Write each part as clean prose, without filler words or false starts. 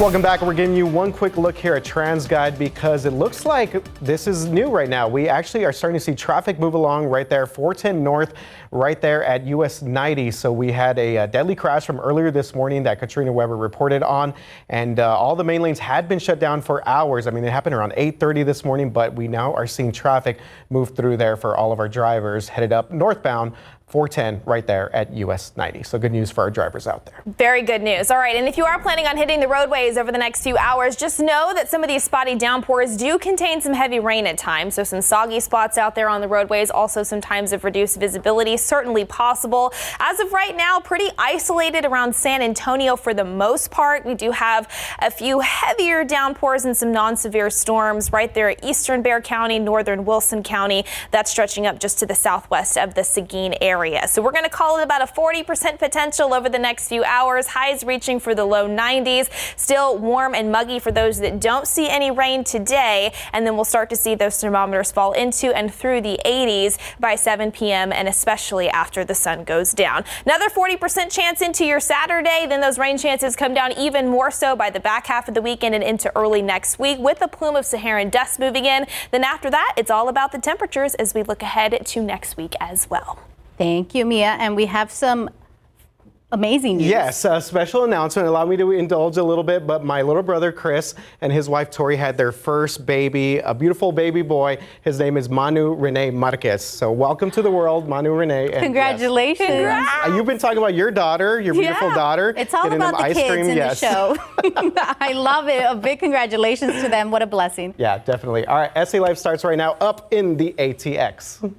Welcome back. We're giving you one quick look here at TransGuide because it looks like this is new right now. We actually are starting to see traffic move along right there, 410 North, right there at US 90. So we had a deadly crash from earlier this morning that Katrina Weber reported on, and all the main lanes had been shut down for hours. I mean, it happened around 8:30 this morning, but we now are seeing traffic move through there for all of our drivers headed up northbound 410 right there at US 90. So good news for our drivers out there. Very good news. All right. And if you are planning on hitting the roadways over the next few hours, just know that some of these spotty downpours do contain some heavy rain at times. So some soggy spots out there on the roadways. Also some times of reduced visibility, certainly possible. As of right now, pretty isolated around San Antonio for the most part. We do have a few heavier downpours and some non-severe storms right there at eastern Bexar County, northern Wilson County. That's stretching up just to the southwest of the Seguin area. So we're going to call it about a 40% potential over the next few hours. Highs reaching for the low 90s. Still warm and muggy for those that don't see any rain today. And then we'll start to see those thermometers fall into and through the 80s by 7 p.m. and especially after the sun goes down. Another 40% chance into your Saturday. Then those rain chances come down even more so by the back half of the weekend and into early next week with a plume of Saharan dust moving in. Then after that, it's all about the temperatures as we look ahead to next week as well. Thank you, Mia. And we have some amazing news. Yes, a special announcement. Allow me to indulge a little bit, but my little brother Chris and his wife Tori had their first baby, a beautiful baby boy. His name is Manu Rene Marquez. So welcome to the world, Manu Rene. And congratulations. Yes. You've been talking about your daughter, your beautiful daughter. It's all about the kids in the show. I love it. A big congratulations to them. What a blessing. Yeah, definitely. All right, SA Live starts right now up in the ATX.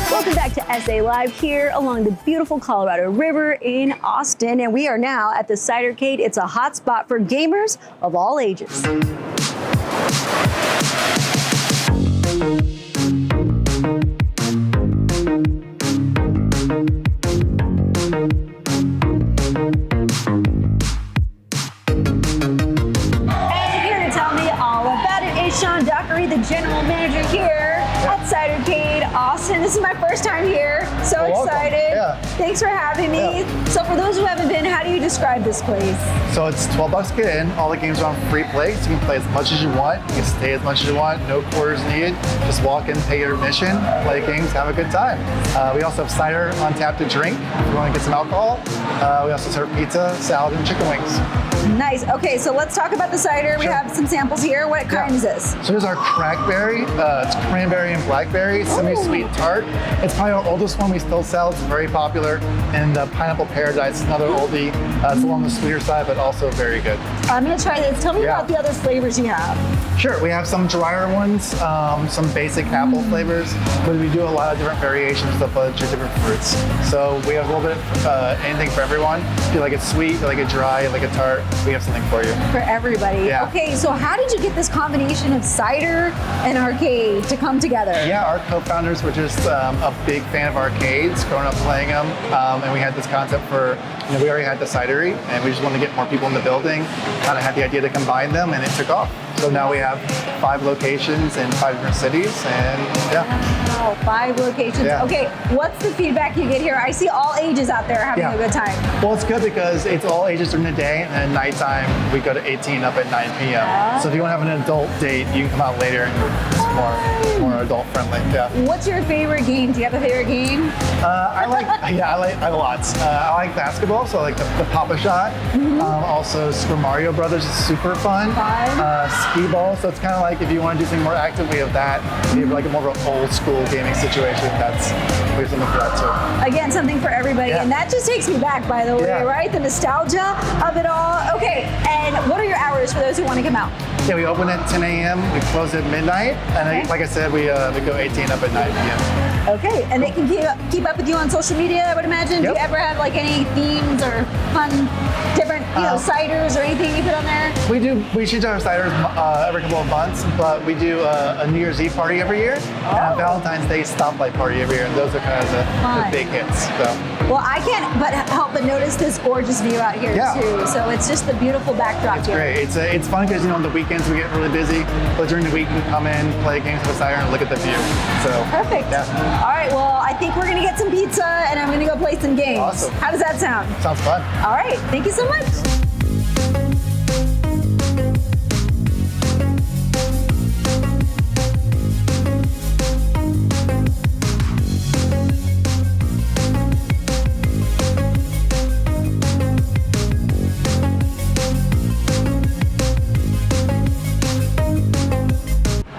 Welcome back to SA Live here along the beautiful Colorado River in Austin. And we are now at the Cidercade. It's a hot spot for gamers of all ages. Sean Dockery, the general manager here at Cidercade Austin. This is my first time here. So excited. Yeah. Thanks for having me. Yeah. So for those who haven't been, how do you describe this place? So it's $12 to get in. All the games are on free play, so you can play as much as you want. You can stay as much as you want. No quarters needed. Just walk in, pay your admission, play games, have a good time. We also have cider on tap to drink if you want to get some alcohol. We also serve pizza, salad, and chicken wings. Nice. Okay, so let's talk about the cider. Sure. We have some samples here. What kind is this? So here's our crackberry. It's cranberry and blackberry, semi-sweet tart. It's probably our oldest one we still sell. It's very popular. And Pineapple Paradise, another oldie. It's along the sweeter side, but also very good. I'm gonna try this. Tell me about the other flavors you have. Sure, we have some drier ones, some basic apple flavors, but we do a lot of different variations of a bunch of different fruits. So we have a little bit of anything for everyone. If you like it sweet, if you like it dry, if you like it tart, we have something for you. For everybody. Yeah. Okay, so how did you get this combination of cider and arcade to come together? Yeah, our co-founders were just a big fan of arcades, growing up playing them, and we had this concept for, we already had the cidery, and we just wanted to get more people in the building, kind of had the idea to combine them, and it took off. So now we have 5 locations in 5 different cities, and Wow, 5 locations. Yeah. Okay, what's the feedback you get here? I see all ages out there having a good time. Well, it's good because it's all ages during the day, and at nighttime we go to 18 up at 9 p.m. So if you want to have an adult date, you can come out later, and it's more adult friendly. Yeah. What's your favorite game? Do you have a favorite game? I like lots. I like basketball, so I like the Papa Shot. Also, Super Mario Brothers is super fun. Skee ball, so it's kind of like if you want to do something more active, we have that. If you have like a more of an old school gaming situation, we have something for that too. Again, something for everybody, and that just takes me back, by the way, right? The nostalgia of it all. Okay, and what are your hours for those who want to come out? Yeah, we open at 10 a.m. We close at midnight, and like I said, we go 18 up at 9 p.m. Okay, and they can keep up with you on social media, I would imagine. Do you ever have like any themes or fun, different, ciders or anything you put on there? We do. We shoot our ciders every couple of months, but we do a New Year's Eve party every year, and a Valentine's Day stoplight party every year, and those are kind of the big hits. So. Well, I can't help but notice this gorgeous view out here too. So it's just the beautiful backdrop. It's great. It's fun because on the weekends weekends we get really busy, but during the week we come in, play games with Siren, and look at the view. So Perfect. yeah. All right, well, I think we're gonna get some pizza and I'm gonna go play some games. Awesome. How does that sound? Sounds fun. All right, thank you so much.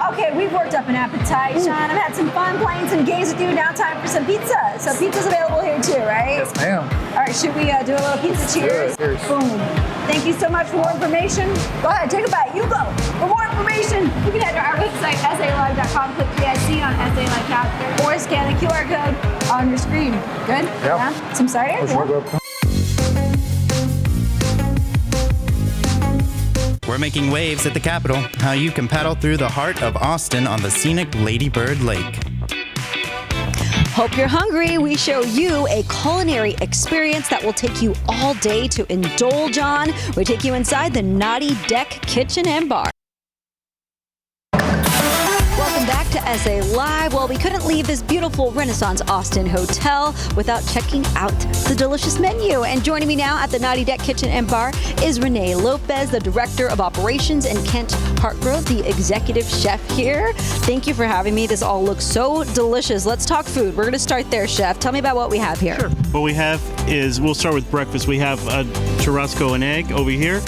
Okay, we've worked up an appetite, Sean. I've had some fun playing some games with you. Now time for some pizza. So pizza's available here too, right? Yes, ma'am. All right, should we do a little pizza cheers? Cheers. Boom. Thank you so much for more information. Go ahead, take a bite. You go. For more information, you can head to our website, salive.com, click PIC on SA Live Tab, or scan the QR code on your screen. Good? Yeah. Some cider? Yeah. We're making waves at the Capitol. How you can paddle through the heart of Austin on the scenic Lady Bird Lake. Hope you're hungry. We show you a culinary experience that will take you all day to indulge on. We take you inside the Naughty Deck Kitchen and Bar. Welcome back to SA Live. Well, we couldn't leave this beautiful Renaissance Austin hotel without checking out the delicious menu. And joining me now at the Naughty Deck Kitchen and Bar is Renee Lopez, the Director of Operations, and Kent Hartgrove, the Executive Chef here. Thank you for having me. This all looks so delicious. Let's talk food. We're going to start there, Chef. Tell me about what we have here. Sure. What we have is, we'll start with breakfast. We have a churrasco and egg over here.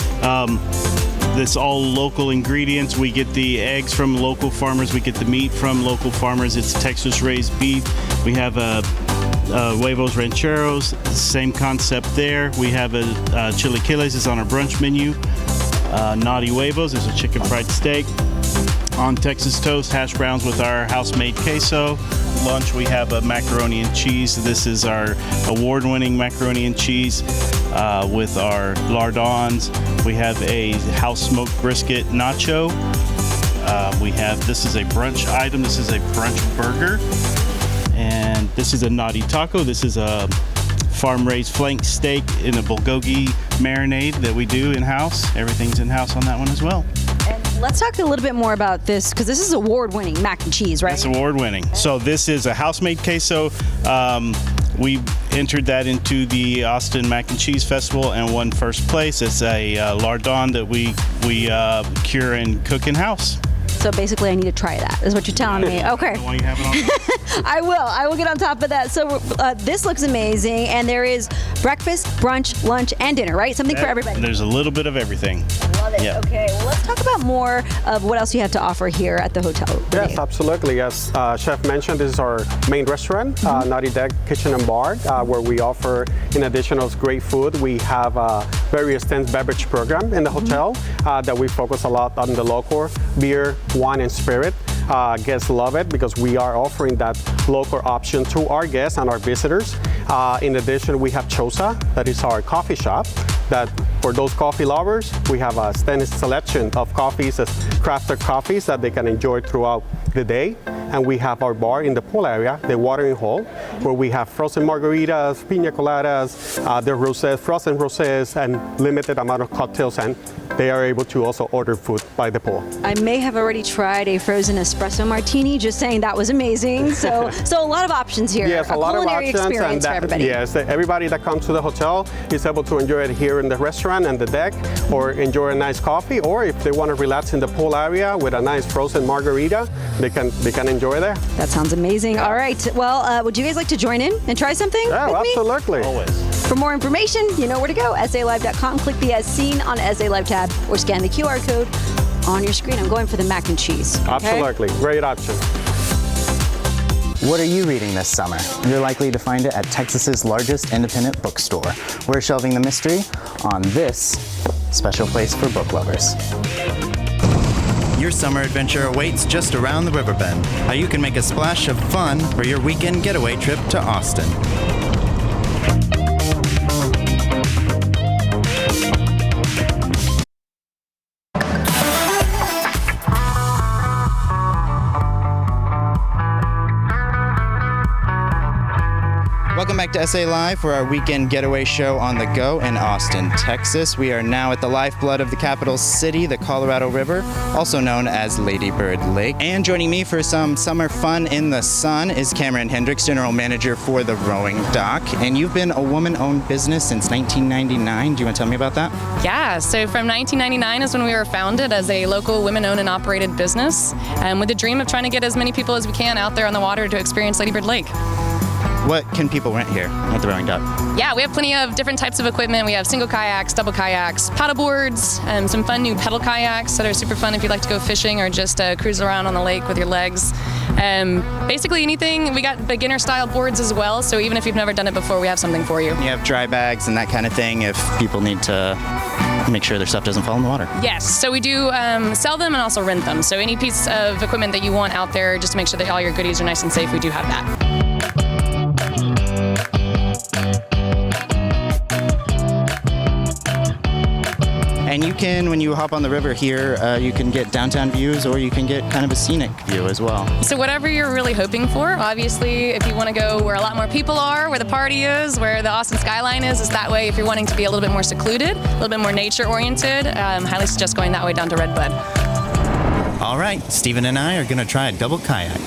This all local ingredients. We get the eggs from local farmers. We get the meat from local farmers. It's Texas raised beef. We have huevos rancheros. Same concept there. We have a chilaquiles is on our brunch menu. Naughty huevos is a chicken fried steak. On Texas toast, hash browns with our house-made queso. Lunch, we have a macaroni and cheese. This is our award-winning macaroni and cheese with our lardons. We have a house-smoked brisket nacho. This is a brunch item. This is a brunch burger. And this is a naughty taco. This is a farm-raised flank steak in a bulgogi marinade that we do in-house. Everything's in-house on that one as well. And let's talk a little bit more about this, because this is award-winning mac and cheese, right? It's award-winning. So this is a house-made queso. We entered that into the Austin Mac and Cheese Festival and won first place. It's a lardon that we cure and cook in-house. So basically, I need to try that, is what you're telling me. Okay. Why you have it on? I will get on top of that. So this looks amazing, and there is breakfast, brunch, lunch, and dinner, right? Something for everybody. There's a little bit of everything. Love it. Yeah. Okay, well, let's talk about more of what else you have to offer here at the hotel. Yes, absolutely. As Chef mentioned, this is our main restaurant, Naughty Deck Kitchen and Bar, where we offer, in addition to great food, we have a very extensive beverage program in the hotel that we focus a lot on the local beer, wine, and spirit. Guests love it because we are offering that local option to our guests and our visitors. In addition, we have Chosa, that is our coffee shop, that for those coffee lovers, we have a extended selection of coffees, as crafted coffees that they can enjoy throughout the day. And we have our bar in the pool area, the watering hole, where we have frozen margaritas, pina coladas, the rosés, frozen rosés, and limited amount of cocktails, and they are able to also order food by the pool. I may have already tried a frozen espresso martini, just saying that was amazing. So a lot of options here. Yes, a lot of culinary options, experience for everybody. Yes, everybody that comes to the hotel is able to enjoy it here in the restaurant and the deck, or enjoy a nice coffee, or if they want to relax in the pool area with a nice frozen margarita, they can enjoy there. That sounds amazing. All right. Well, would you guys like to join in and try something Yeah, with me? absolutely. Always. For more information, you know where to go. SALive.com. Click the As Seen on SA Live tab, or scan the QR code on your screen. I'm going for the mac and cheese. Okay? Absolutely. Great option. What are you reading this summer? You're likely to find it at Texas's largest independent bookstore. We're shelving the mystery on this special place for book lovers. Your summer adventure awaits just around the river bend. How you can make a splash of fun for your weekend getaway trip to Austin. Welcome back to SA Live for our weekend getaway show on the go in Austin, Texas. We are now at the lifeblood of the capital city, the Colorado River, also known as Lady Bird Lake. And joining me for some summer fun in the sun is Cameron Hendricks, General Manager for the Rowing Dock. And you've been a woman-owned business since 1999. Do you want to tell me about that? Yeah, so from 1999 is when we were founded as a local women-owned and operated business, with the dream of trying to get as many people as we can out there on the water to experience Lady Bird Lake. What can people rent here at the Rowing Dock? Yeah, we have plenty of different types of equipment. We have single kayaks, double kayaks, paddle boards, some fun new pedal kayaks that are super fun if you'd like to go fishing or just cruise around on the lake with your legs. Basically anything. We got beginner style boards as well, so even if you've never done it before, we have something for you. You have dry bags and that kind of thing if people need to make sure their stuff doesn't fall in the water. Yes, so we do sell them and also rent them. So any piece of equipment that you want out there, just to make sure that all your goodies are nice and safe, we do have that. And you can, when you hop on the river here, you can get downtown views or you can get kind of a scenic view as well. So whatever you're really hoping for, obviously, if you want to go where a lot more people are, where the party is, where the Austin skyline is that way. If you're wanting to be a little bit more secluded, a little bit more nature oriented, highly suggest going that way down to Redbud. All right, Stephen and I are going to try a double kayak.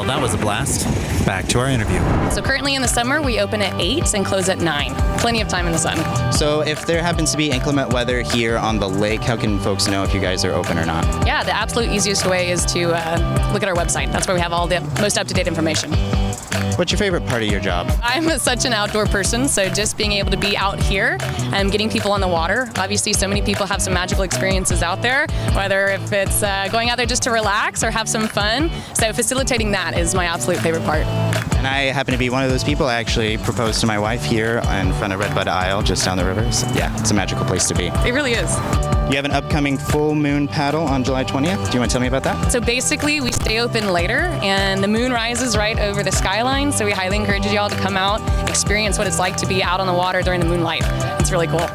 That was a blast. Back to our interview. So currently in the summer, we open at 8 and close at 9. Plenty of time in the sun. So if there happens to be inclement weather here on the lake, how can folks know if you guys are open or not? Yeah, the absolute easiest way is to look at our website. That's where we have all the most up-to-date information. What's your favorite part of your job? I'm such an outdoor person, so just being able to be out here and getting people on the water. Obviously, so many people have some magical experiences out there, whether if it's going out there just to relax or have some fun. So facilitating that is my absolute favorite part. And I happen to be one of those people. I actually proposed to my wife here in front of Redbud Isle, just down the river. So yeah, it's a magical place to be. It really is. You have an upcoming full moon paddle on July 20th. Do you want to tell me about that? So basically, we stay open later, and the moon rises right over the skyline, so we highly encourage you all to come out, experience what it's like to be out on the water during the moonlight. It's really cool.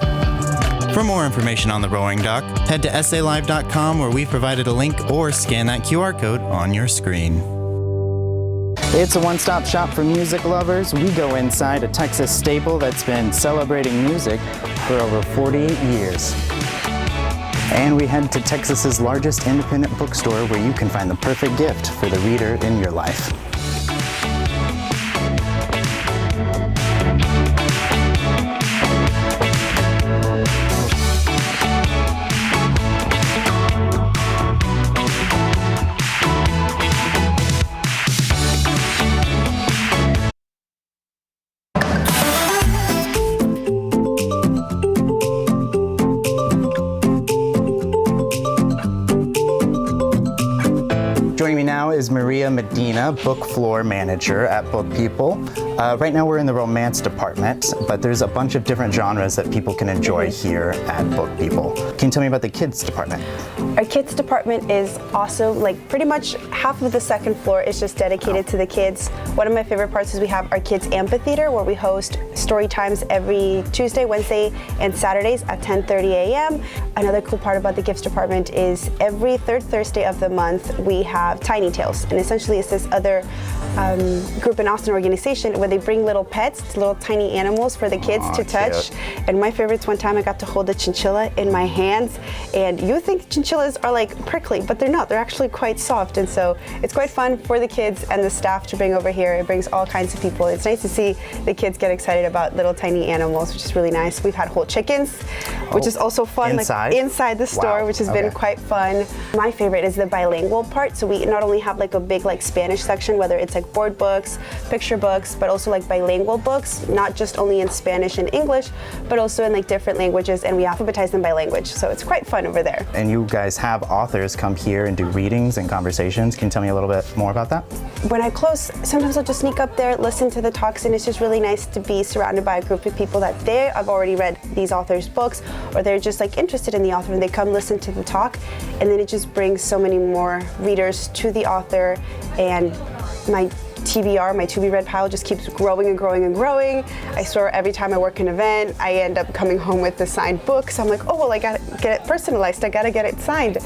For more information on the Rowing Dock, head to salive.com where we've provided a link or scan that QR code on your screen. It's a one-stop shop for music lovers. We go inside a Texas staple that's been celebrating music for over 48 years. And we head to Texas's largest independent bookstore where you can find the perfect gift for the reader in your life. Joining me now is Maria Medina, book floor manager at Book People. Right now we're in the romance department, but there's a bunch of different genres that people can enjoy here at Book People. Can you tell me about the kids department? Our kids department is also pretty much half of the second floor is just dedicated to the kids. One of my favorite parts is we have our kids amphitheater where we host story times every Tuesday, Wednesday, and Saturdays at 10:30 a.m. Another cool part about the gifts department is every third Thursday of the month we have Tiny Tales, and essentially it's this other group in Austin organization where they bring little pets, little tiny animals for the kids to touch. Cute. And my favorites, one time I got to hold a chinchilla in my hands, and you think chinchillas are prickly, but they're not. They're actually quite soft, and so it's quite fun for the kids and the staff to bring over here. It brings all kinds of people. It's nice to see the kids get excited about little tiny animals, which is really nice. We've had whole chickens, which is also fun, inside the store, which has been quite fun. My favorite is the bilingual part. So we not only have a big Spanish section, whether it's board books, picture books, but also like bilingual books, not just only in Spanish and English, but also in like different languages, and we alphabetize them by language. So it's quite fun over there. And you guys have authors come here and do readings and conversations. Can you tell me a little bit more about that? When I close, sometimes I'll just sneak up there, listen to the talks, and it's just really nice to be surrounded by a group of people that they have already read these authors' books, or they're just like interested in the author and they come listen to the talk, and then it just brings so many more readers to the author, and my TBR, my to be read pile, just keeps growing and growing and growing. I swear every time I work an event, I end up coming home with the signed book. So I'm like, oh, well, I gotta get it personalized. I gotta get it signed.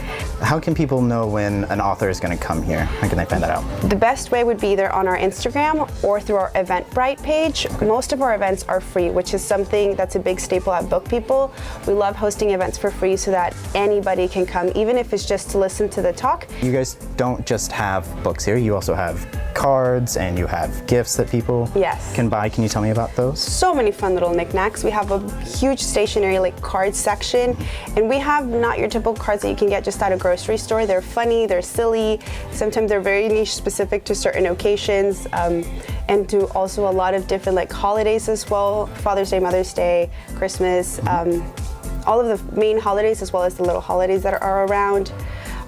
How can people know when an author is going to come here? How can they find that out? The best way would be either on our Instagram or through our Eventbrite page. Most of our events are free, which is something that's a big staple at Book People. We love hosting events for free so that anybody can come, even if it's just to listen to the talk. You guys don't just have books here, you also have cards and you have gifts that people can buy. Can you tell me about those? So many fun little knickknacks. We have a huge stationery like card section, and we have not your typical cards that you can get just at a grocery store. They're funny, they're silly, sometimes they're very niche specific to certain occasions, and to also a lot of different like holidays as well, Father's Day, Mother's Day, Christmas, all of the main holidays as well as the little holidays that are around.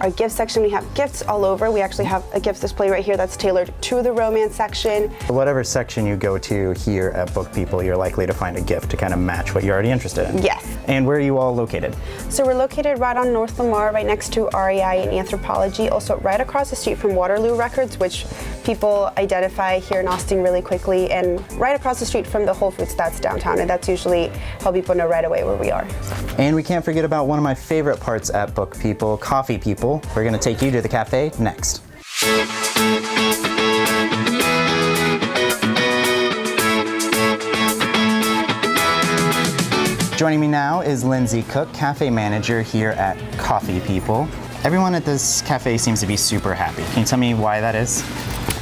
Our gift section, we have gifts all over. We actually have a gift display right here that's tailored to the romance section. Whatever section you go to here at Book People, you're likely to find a gift to kind of match what you're already interested in. Yes. And where are you all located? So we're located right on North Lamar, right next to REI and Anthropology, also right across the street from Waterloo Records, which people identify here in Austin really quickly, and right across the street from the Whole Foods that's downtown, and that's usually how people know right away where we are. And we can't forget about one of my favorite parts at Book People, Coffee People. We're going to take you to the cafe next. Joining me now is Lindsay Cook, cafe manager here at Coffee People. Everyone at this cafe seems to be super happy. Can you tell me why that is?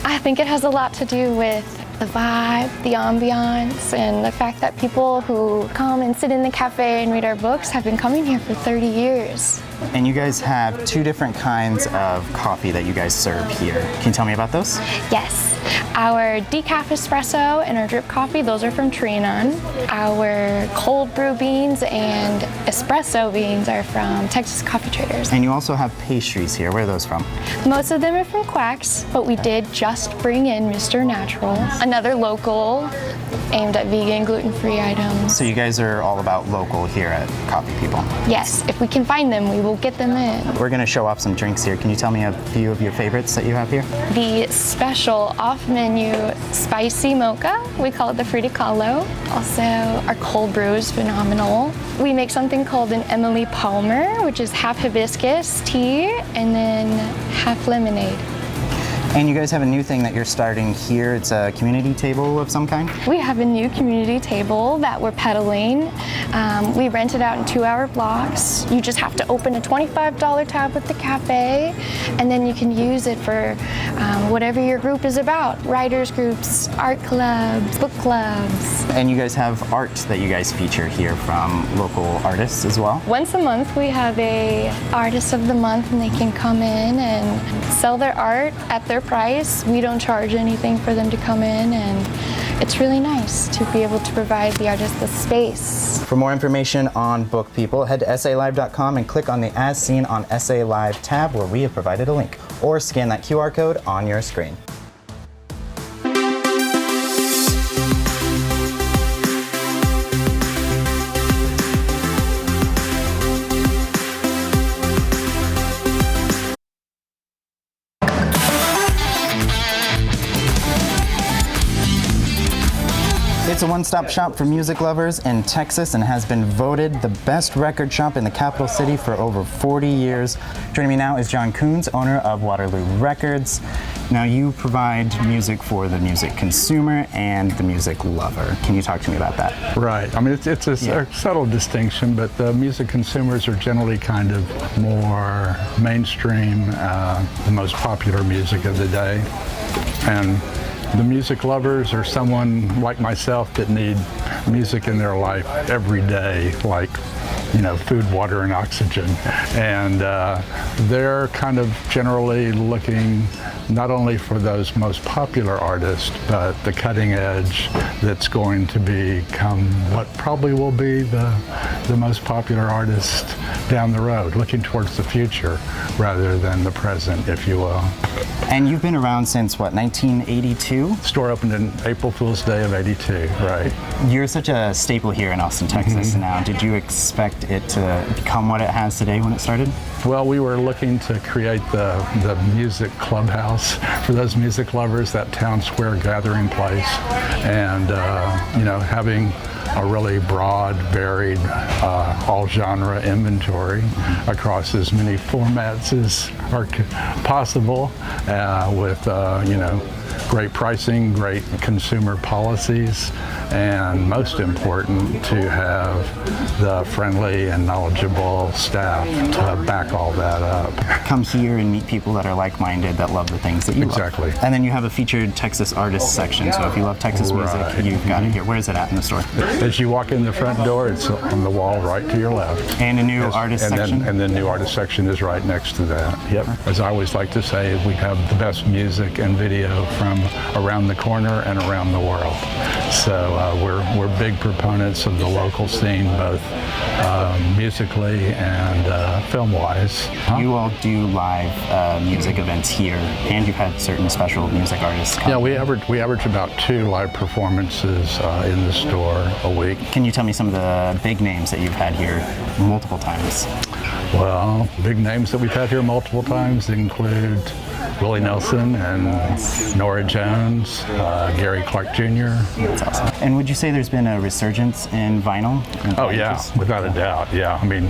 I think it has a lot to do with the vibe, the ambiance, and the fact that people who come and sit in the cafe and read our books have been coming here for 30 years. And you guys have two different kinds of coffee that you guys serve here. Can you tell me about those? Yes. Our decaf espresso and our drip coffee, those are from Trianon. Our cold brew beans and espresso beans are from Texas Coffee Traders. And you also have pastries here. Where are those from? Most of them are from Quacks, but we did just bring in Mr. Natural, another local aimed at vegan, gluten-free items. So you guys are all about local here at Coffee People? Yes, if we can find them, we will get them in. We're going to show off some drinks here. Can you tell me a few of your favorites that you have here? The special off-menu spicy mocha, we call it the Friticalo. Also, our cold brew is phenomenal. We make something called an Emily Palmer, which is half hibiscus tea and then half lemonade. And you guys have a new thing that you're starting here. It's a community table of some kind? We have a new community table that we're peddling. We rent it out in 2-hour blocks. You just have to open a $25 tab with the cafe, and then you can use it for whatever your group is about. Writers groups, art clubs, book clubs. And you guys have art that you guys feature here from local artists as well? Once a month we have a artist of the month, and they can come in and sell their art at their price. We don't charge anything for them to come in, and it's really nice to be able to provide the artist the space. For more information on Book People, head to salive.com and click on the As Seen on SA Live tab where we have provided a link, or scan that QR code on your screen. It's a one-stop shop for music lovers in Texas and has been voted the best record shop in the capital city for over 40 years. Joining me now is John Coons, owner of Waterloo Records. Now you provide music for the music consumer and the music lover. Can you talk to me about that? Right. I mean, it's a subtle distinction, but the music consumers are generally kind of more mainstream, the most popular music of the day. And the music lovers are someone like myself that need music in their life every day, like food, water, and oxygen. And they're kind of generally looking not only for those most popular artists, but the cutting edge that's going to become what probably will be the most popular artist down the road, looking towards the future rather than the present, if you will. And you've been around since, what, 1982? Store opened in April Fool's Day of '82, right. You're such a staple here in Austin, Texas now. Did you expect it to become what it has today when it started? Well, we were looking to create the music clubhouse for those music lovers, that town square gathering place, and having a really broad, varied, all-genre inventory across as many formats as are possible, with great pricing, great consumer policies, and most important, to have the friendly and knowledgeable staff to back all that up. Come here and meet people that are like-minded, that love the things that you love. Exactly. And then you have a featured Texas artists section, so if you love Texas music, you've got it here. Where is it at in the store? As you walk in the front door, it's on the wall right to your left. And a new artist section? And the new artist section is right next to that. Yep. As I always like to say, we have the best music and video from around the corner and around the world. So we're big proponents of the local scene, both musically and film-wise. You all do live music events here, and you've had certain special music artists come. Yeah, we average about 2 live performances in the store a week. Can you tell me some of the big names that you've had here multiple times? Well, big names that we've had here multiple times include Willie Nelson and Nora Jones, Gary Clark Jr. That's awesome. And would you say there's been a resurgence in vinyl? Oh yeah, without a doubt, yeah. I mean,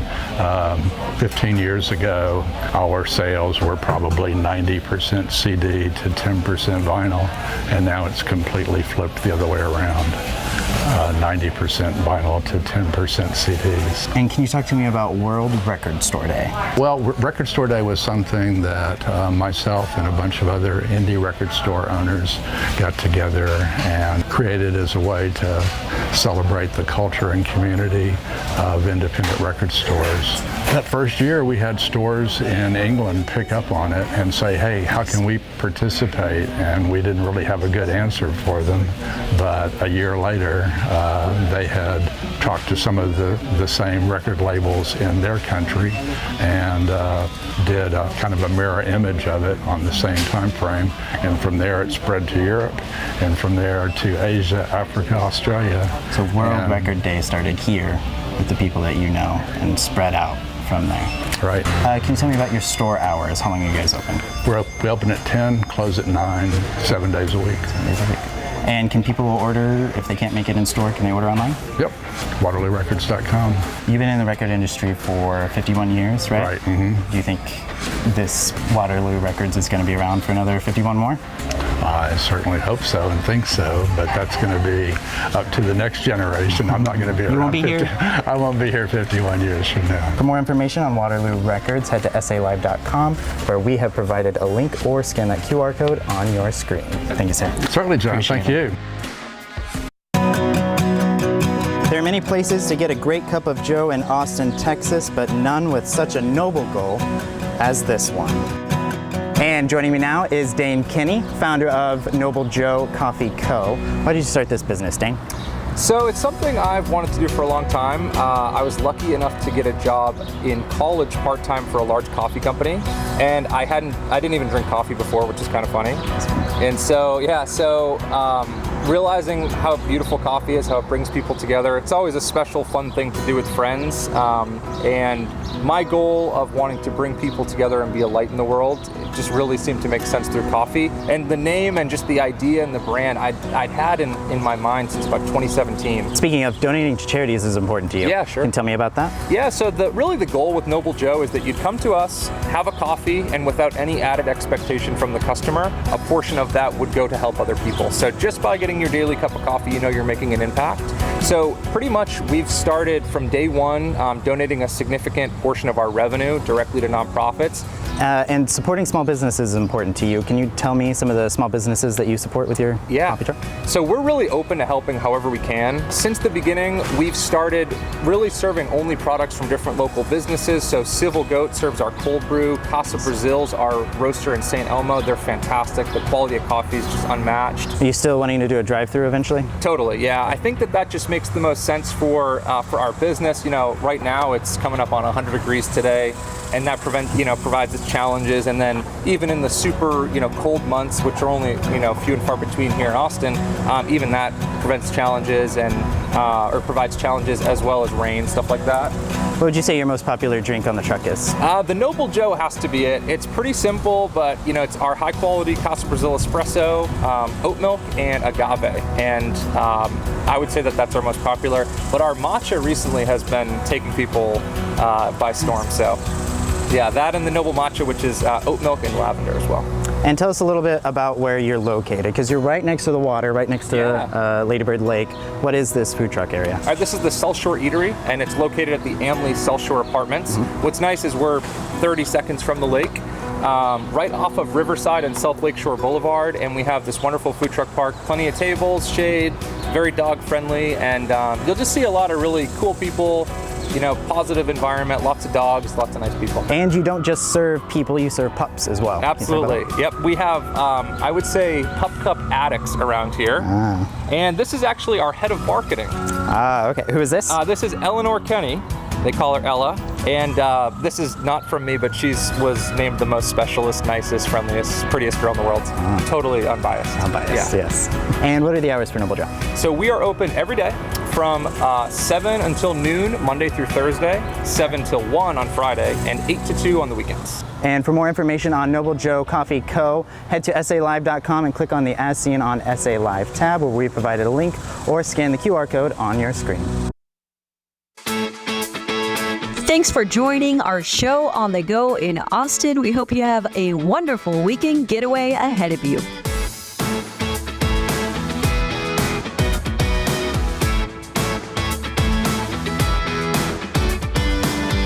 15 years ago, our sales were probably 90% CD to 10% vinyl, and now it's completely flipped the other way around. 90% vinyl to 10% CDs. And can you talk to me about World Record Store Day? Well, Record Store Day was something that myself and a bunch of other indie record store owners got together and created as a way to celebrate the culture and community of independent record stores. That first year, we had stores in England pick up on it and say, hey, how can we participate? And we didn't really have a good answer for them. But a year later, they had talked to some of the same record labels in their country and did a kind of a mirror image of it on the same time frame. And from there, it spread to Europe, and from there to Asia, Africa, Australia. So World Record Day started here with the people that you know and spread out from there. Right. Can you tell me about your store hours? How long are you guys open? We open at 10, close at 9, 7 days a week. 7 days a week. And can people order, if they can't make it in store, can they order online? Yep, WaterlooRecords.com. You've been in the record industry for 51 years, right? Right. Mm-hmm. Do you think this Waterloo Records is going to be around for another 51 more? I certainly hope so and think so, but that's going to be up to the next generation. I'm not going to be around. You won't be here? I won't be here 51 years from now. For more information on Waterloo Records, head to salive.com, where we have provided a link, or scan that QR code on your screen. Thank you, sir. Certainly, John. Thank you. There are many places to get a great cup of joe in Austin, Texas, but none with such a noble goal as this one. And joining me now is Dane Kinney, founder of Noble Joe Coffee Co. Why did you start this business, Dane? So it's something I've wanted to do for a long time. I was lucky enough to get a job in college part-time for a large coffee company, and I didn't even drink coffee before, which is kind of funny. And so realizing how beautiful coffee is, how it brings people together, it's always a special, fun thing to do with friends. And my goal of wanting to bring people together and be a light in the world, it just really seemed to make sense through coffee. And the name and just the idea and the brand I'd had in my mind since about 2017. Speaking of, donating to charities is important to you. Yeah, sure. Can you tell me about that? Yeah, so really the goal with Noble Joe is that you'd come to us, have a coffee, and without any added expectation from the customer, a portion of that would go to help other people. So just by getting your daily cup of coffee, you know you're making an impact. So pretty much we've started from day one donating a significant portion of our revenue directly to nonprofits. And supporting small businesses is important to you. Can you tell me some of the small businesses that you support with your coffee truck? So we're really open to helping however we can. Since the beginning, we've started really serving only products from different local businesses. So Civil Goat serves our cold brew. Casa Brazil's our roaster in St. Elmo. They're fantastic. The quality of coffee is just unmatched. Are you still wanting to do a drive-through eventually? Totally, yeah. I think that just makes the most sense for our business. You know, right now it's coming up on 100 degrees today, and that provides its challenges. And then even in the super cold months, which are only few and far between here in Austin, even that prevents challenges and or provides challenges as well as rain, stuff like that. What would you say your most popular drink on the truck is? The Noble Joe has to be it. It's pretty simple, but it's our high quality Casa Brazil espresso, oat milk, and agave. And I would say that's our most popular. But our matcha recently has been taking people by storm. So yeah, that and the Noble Matcha, which is oat milk and lavender as well. And tell us a little bit about where you're located, because you're right next to the water, right next to Lady Bird Lake. What is this food truck area? This is the South Shore Eatery, and it's located at the Amley South Shore Apartments. What's nice is we're 30 seconds from the lake, right off of Riverside and South Lakeshore Boulevard, and we have this wonderful food truck park, plenty of tables, shade, very dog friendly, and you'll just see a lot of really cool people, positive environment, lots of dogs, lots of nice people. And you don't just serve people, you serve pups as well. Absolutely. Yep. We have, I would say, Pup Cup addicts around here. And this is actually our head of marketing. Okay. Who is this? This is Eleanor Kenny. They call her Ella. And this is not from me, but she was named the most specialist, nicest, friendliest, prettiest girl in the world. Totally unbiased. Unbiased, yes. And what are the hours for Noble Joe? So we are open every day from 7 until noon, Monday through Thursday, 7 till 1 on Friday, and 8 to 2 on the weekends. And for more information on Noble Joe Coffee Co., head to salive.com and click on the As Seen on SA Live tab, where we provided a link, or scan the QR code on your screen. Thanks for joining our show on the go in Austin. We hope you have a wonderful weekend getaway ahead of you.